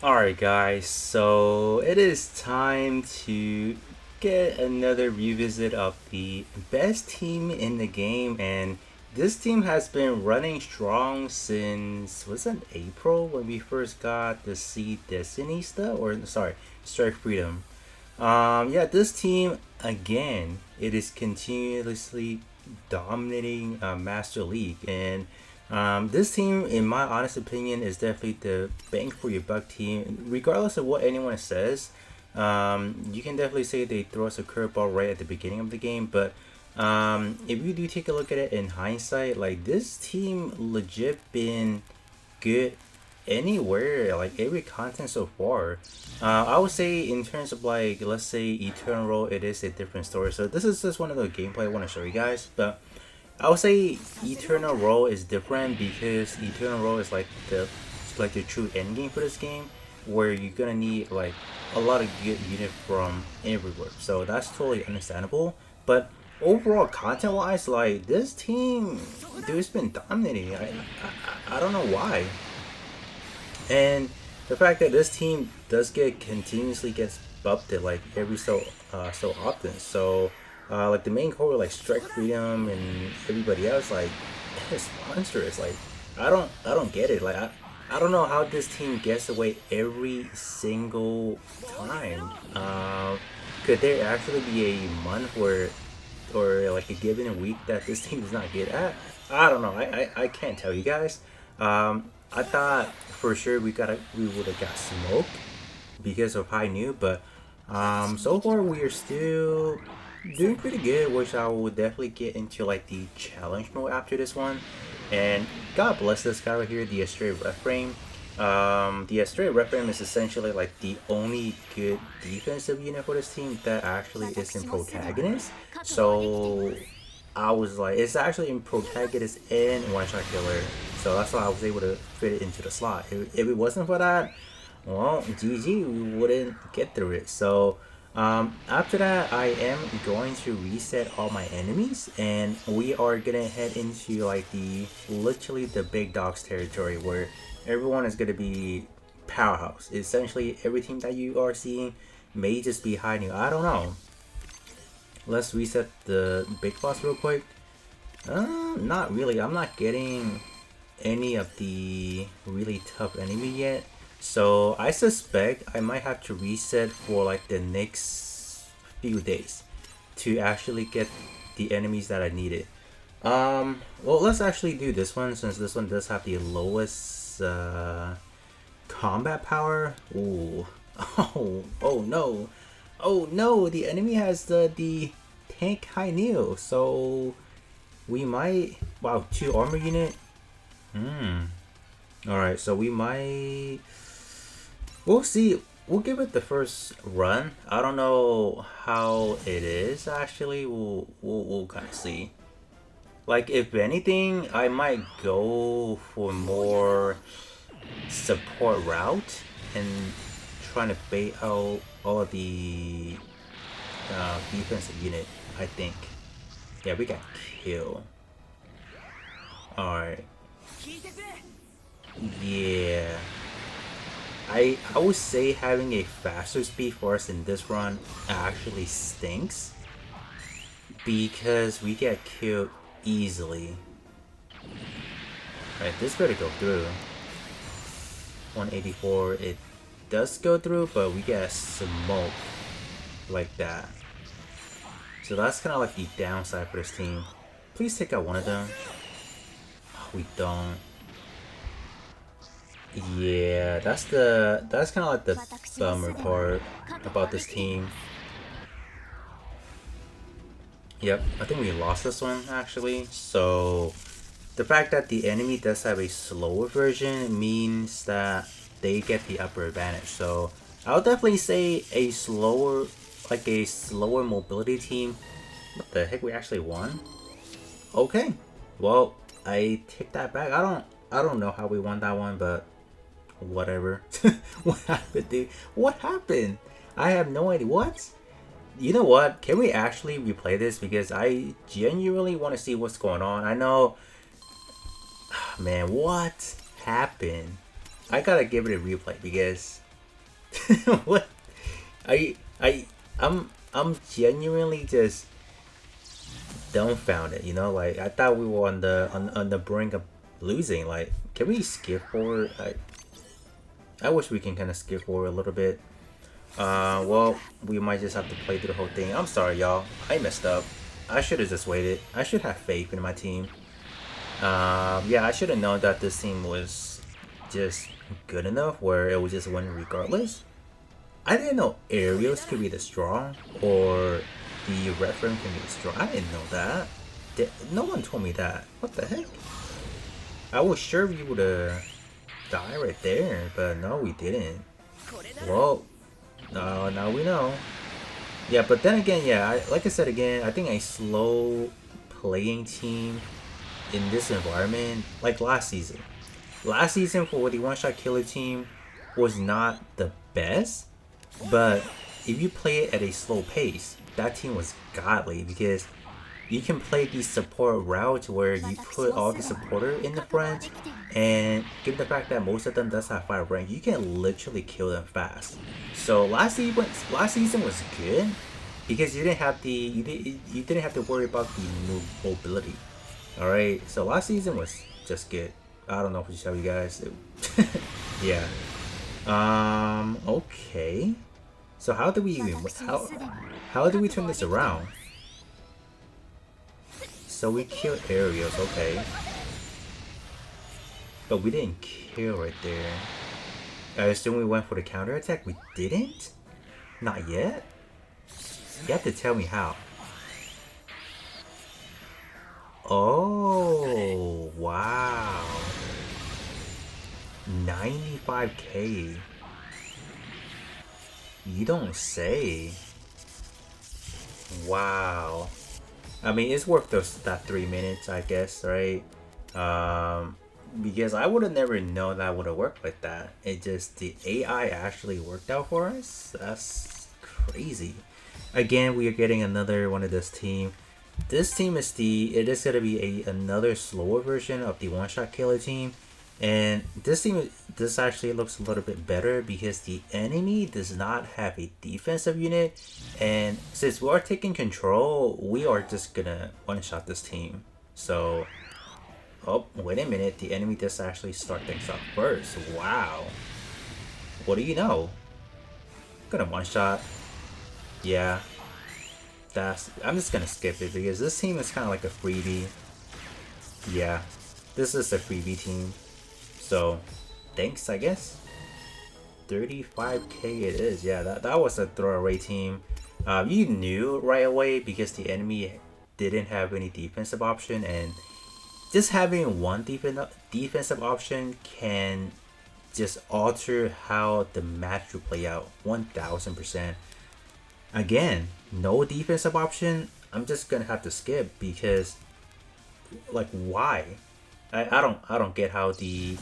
Alright guys, so it is time to get another revisit of the best team in the game, and this team has been running strong since, was it April when we first got the Seed Destiny stuff, or sorry, Strike Freedom. Yeah, this team again, it is continuously dominating Master League, and this team, in my honest opinion, is definitely the bang for your buck team. Regardless of what anyone says, you can definitely say they throw us a curveball right at the beginning of the game. But if you do take a look at it in hindsight, like this team legit been good anywhere, like every content so far. I would say in terms of like, let's say Eternal Roll, it is a different story. So this is just one of the gameplay I want to show you guys, but I would say Eternal Roll is different because Eternal Roll is like the true end game for this game, where you're gonna need like a lot of good unit from everywhere. So that's totally understandable. But overall, content wise, like this team, dude, it's been dominating. I don't know why. And the fact that this team does get continuously gets buffed it like every so often. So like the main core like Strike Freedom and everybody else like it's monstrous. Like I don't get it. Like I don't know how this team gets away every single time. Could there actually be a month where or like a given week that this team is not good at? I don't know. I can't tell you guys. I thought for sure we would have got smoked because of high new, but so far we are still doing pretty good, which I will definitely get into like the challenge mode after this one. And God bless this guy right here, the Astray Ref Frame. The Astray Ref Frame is essentially like the only good defensive unit for this team that actually is in protagonist. So I was like, it's actually in protagonist and one shot killer. So that's why I was able to fit it into the slot. If it wasn't for that, well, GG, we wouldn't get through it. So after that, I am going to reset all my enemies, and we are gonna head into like the literally the big dogs territory where everyone is gonna be powerhouse. Essentially, every team that you are seeing may just be hiding. I don't know. Let's reset the big boss real quick. Not really. I'm not getting any of the really tough enemy yet. So I suspect I might have to reset for like the next few days to actually get the enemies that I needed. Well, let's actually do this one since this one does have the lowest combat power. Ooh. Oh no. Oh no, the enemy has the tank high neo, so we might, wow, 2 armor unit. Alright, so we might, we'll see. We'll give it the first run. I don't know how it is actually. We'll kind of see. Like if anything, I might go for more support route and trying to bait out all of the defensive unit. I think. Yeah, we got kill. Alright. Yeah. I would say having a faster speed for us in this run actually stinks because we get killed easily. Right, this better go through. 184, it does go through, but we get smoked like that. So that's kind of like the downside for this team. Please take out one of them. Oh, we don't. Yeah, that's kind of like the bummer part about this team. Yep, I think we lost this one actually. So the fact that the enemy does have a slower version means that they get the upper advantage. So I would definitely say a slower mobility team. What the heck, we actually won? Okay, well, I take that back. I don't know how we won that one, but whatever. What happened, dude? What happened? I have no idea. What? You know what? Can we actually replay this? Because I genuinely want to see what's going on. I know... Man, what happened? I gotta give it a replay because What? I'm genuinely just dumbfounded. You know, like I thought we were on the brink of losing. Like, can we skip forward? I wish we can kind of skip forward a little bit. Well, we might just have to play through the whole thing. I'm sorry, y'all. I messed up. I should have just waited. I should have faith in my team. Yeah, I should have known that this team was just good enough where it would just win regardless. I didn't know Aerials could be this strong or the Referent can be this strong. I didn't know that. No one told me that. What the heck? I was sure we would have died right there, but no, we didn't. Well, now we know. Yeah, but then again, yeah, like I said again, I think a slow playing team in this environment, like last season. Last season for the one-shot killer team was not the best, but if you play it at a slow pace, that team was godly because you can play these support routes where you put all the supporter in the front, and given the fact that most of them does have 5 rank, you can literally kill them fast. So last season was good because you didn't have you didn't have to worry about the mobility. All right, so last season was just good. I don't know what to tell you guys. Yeah. Okay. So how do we even how do we turn this around? So we killed Aerials, okay. But we didn't kill right there. I assume we went for the counter attack. We didn't? Not yet? You have to tell me how. Oh, wow. 95k. You don't say. Wow. I mean, it's worth that 3 minutes, I guess, right? Because I would have never known that would have worked like that. It just, the AI actually worked out for us. That's crazy. Again, we are getting another one of this team. This team is it is gonna be another slower version of the one-shot killer team, and this actually looks a little bit better because the enemy does not have a defensive unit, and since we are taking control, we are just gonna one-shot this team. So, oh wait a minute, the enemy does actually start things off first. Wow, what do you know? I'm gonna one-shot. Yeah. I'm just gonna skip it because this team is kind of like a freebie. Yeah, this is a freebie team. So, thanks, I guess. 35k it is. Yeah, that was a throwaway team. You knew right away because the enemy didn't have any defensive option, and just having one defensive option can just alter how the match will play out 1000%. Again, no defensive option. I'm just gonna have to skip because, like, why? I don't get how the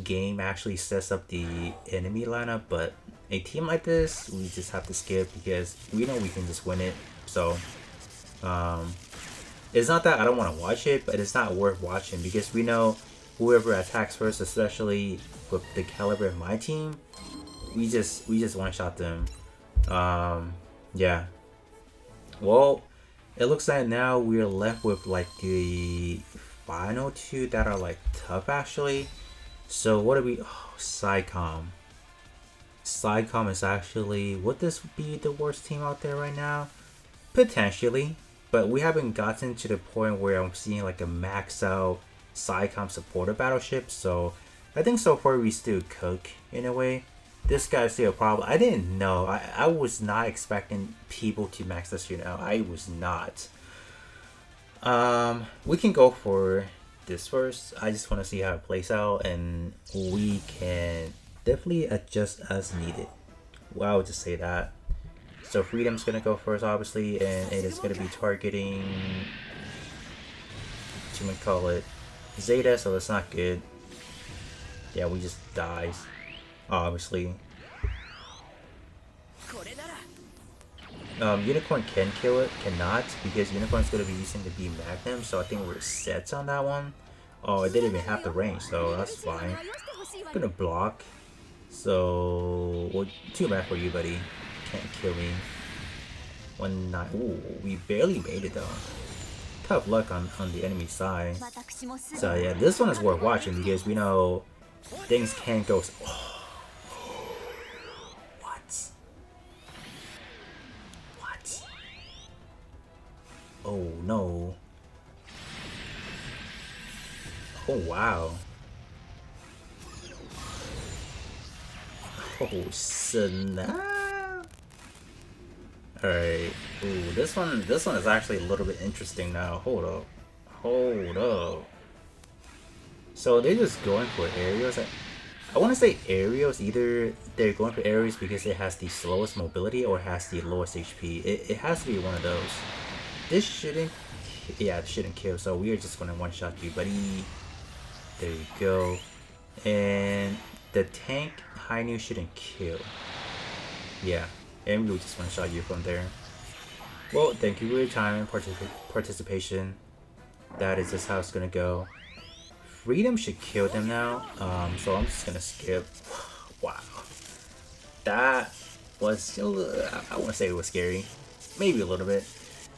game actually sets up the enemy lineup, but a team like this, we just have to skip because we know we can just win it. So, it's not that I don't want to watch it, but it's not worth watching because we know whoever attacks first, especially with the caliber of my team, we just one shot them. Yeah. Well, it looks like now we're left with like the final 2 that are like tough actually. So what do we? Oh, Psycom. Psycom is actually, would this be the worst team out there right now? Potentially, but we haven't gotten to the point where I'm seeing like a max out Psycom supporter battleship. So I think so far we still cook in a way. This guy's still a problem. I didn't know. I was not expecting people to max this unit out. I was not. We can go for this first. I just want to see how it plays out, and we can definitely adjust as needed. Well, I would just say that. So Freedom's gonna go first, obviously, and it is gonna be targeting. What you might call it, Zeta. So that's not good. Yeah, we just dies. Obviously. Unicorn can kill it, cannot, because Unicorn's going to be using the B Magnum, so I think we're set on that one. Oh, it didn't even have the range, so that's fine. I'm going to block. So, well, too bad for you, buddy. Can't kill me. 1-9. Ooh, we barely made it though. Tough luck on the enemy side. So yeah, this one is worth watching because we know things can go. What? What? Oh no. Oh wow. Oh snap. Alright. Ooh, this one is actually a little bit interesting now. Hold up. Hold up. So they're just going for aerials. I want to say aerials, either they're going for aerials because it has the slowest mobility or has the lowest HP. It has to be one of those. This shouldn't, yeah, it shouldn't kill. So we are just going to one-shot you, buddy. There you go. And the tank Hainu shouldn't kill. Yeah, and we will just one-shot you from there. Well, thank you for your time and participation. That is just how it's going to go. Freedom should kill them now, so I'm just gonna skip. Wow, that was I want to say it was scary, maybe a little bit.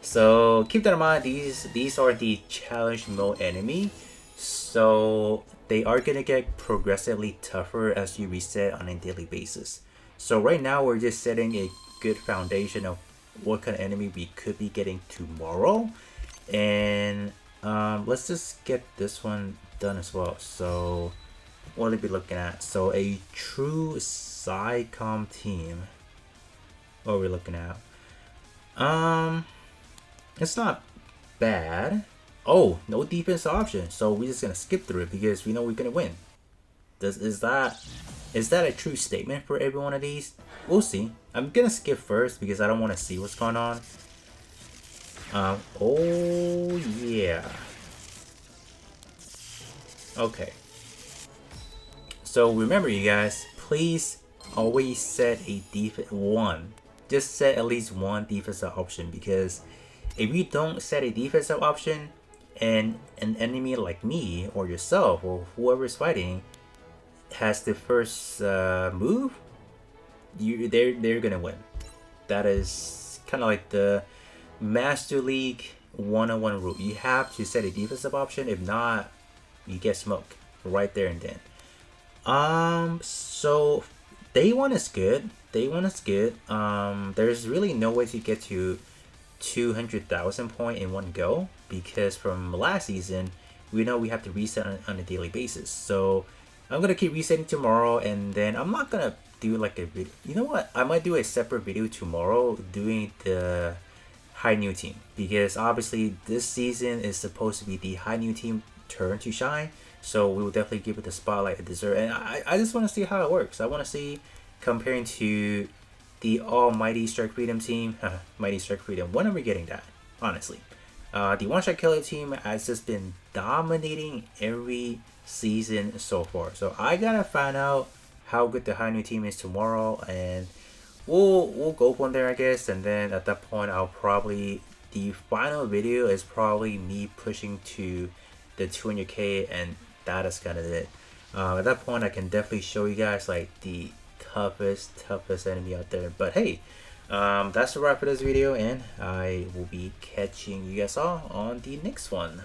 So keep that in mind. These are the challenge mode enemy, so they are gonna get progressively tougher as you reset on a daily basis. So right now we're just setting a good foundation of what kind of enemy we could be getting tomorrow, and let's just get this one done as well. So what will we be looking at? So a true SciComm team. What are we looking at? It's not bad. Oh, no defense option. So we're just gonna skip through it because we know we're gonna win. Is that a true statement for every one of these? We'll see. I'm gonna skip first because I don't want to see what's going on. Oh yeah. Okay. So remember, you guys, please always set a one. Just set at least one defensive option, because if you don't set a defensive option and an enemy like me or yourself or whoever is fighting has the first move, they're gonna win. That is kind of like the Master League 101 rule. You have to set a defensive option. If not, you get smoked right there and then. So day one is good. There's really no way to get to 200,000 point in one go, because from last season we know we have to reset on a daily basis. So I'm gonna keep resetting tomorrow, and then I'm not gonna do like a video. You know what? I might do a separate video tomorrow doing the Hainu team, because obviously this season is supposed to be the Hainu team turn to shine, so we will definitely give it the spotlight it deserves. And I just want to see how it works. I want to see, comparing to the almighty Strike Freedom team, Mighty Strike Freedom, when are we getting that, honestly? The One Shot Killer team has just been dominating every season so far, so I gotta find out how good the Hainu team is tomorrow, and we'll go from there, I guess. And then at that point, I'll probably, the final video is probably me pushing to the 200k, and that is kind of it. At that point, I can definitely show you guys like the toughest enemy out there. But hey, that's a wrap for this video, and I will be catching you guys all on the next one.